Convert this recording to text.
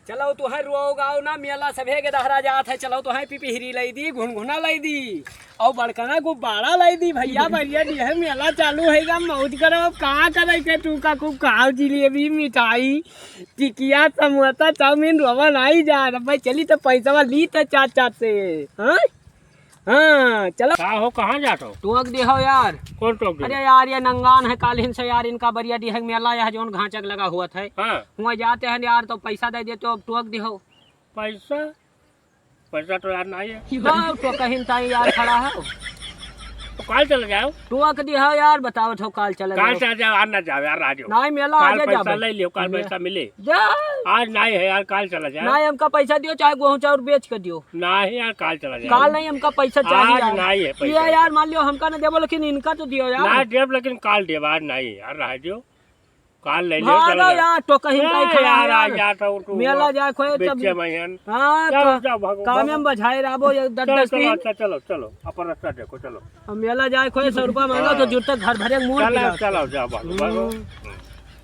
चलो तो है रुआओ गाओ ना मेला सभे के दहरा जात है। चलो तो है पिपहिरी लाई दी, घुनघुना लाई दी और बड़कना गुब्बारा लाई दी। भैया भैया दी है मेला चालू है, मौज करो। अब कहाँ करे के तू का खूब खाओ, जिलेबी मिठाई टिकिया समोसा चाउमीन रोवन आई जा। भाई चली तो पैसा ली तो चाचा से। हाँ हाँ चलो। का हो कहाँ जात हो? टोक दे हो यार। कौन टोक दे? अरे यार ये नंगान है कालिन से यार, इनका बढ़िया दी है मेला यह जो घाचक लगा हुआ था। हाँ वहाँ जाते हैं यार तो पैसा दे देते हो। अब टोक दे हो। पैसा पैसा तो यार नहीं है। हाँ तो कहीं ताई यार खड़ा है। तो काल चले जाओ। टोक दी है यार, बताओ तो काल चले काल जाओ। चले जाओ, आज ना जाओ यार, आज नहीं मेला काल आजे पैसा जाबे। ले लियो, काल पैसा मिले। जा आज नहीं है यार, काल चला जाओ। नहीं हमका पैसा दियो, चाहे गेहूं चाउर बेच के दियो। नहीं यार, काल चला जाओ। काल नहीं हमका पैसा चाहिए आज यार। नहीं है ये पैसा यार मान लियो हमका ना देबो, लेकिन इनका तो दियो यार। ना देव, लेकिन काल देव, आज नहीं यार, रह दियो। काल ले लियो, भागो चला जाओ यार तो कहीं ताई खड़ा है यार। यार। जाता हूँ मेला जाए खोए तब। बेचे महीन। हाँ जाओ जाओ, भागो काम भागो। में बझाए राबो ये चलो 10 चलो, दिन। अच्छा चलो चलो, अपन रास्ता देखो, चलो अब मेला जाए खोए 100 रुपया मांगो तो जुट तक घर भरे मूड चलो चलो, जाओ भागो भागो।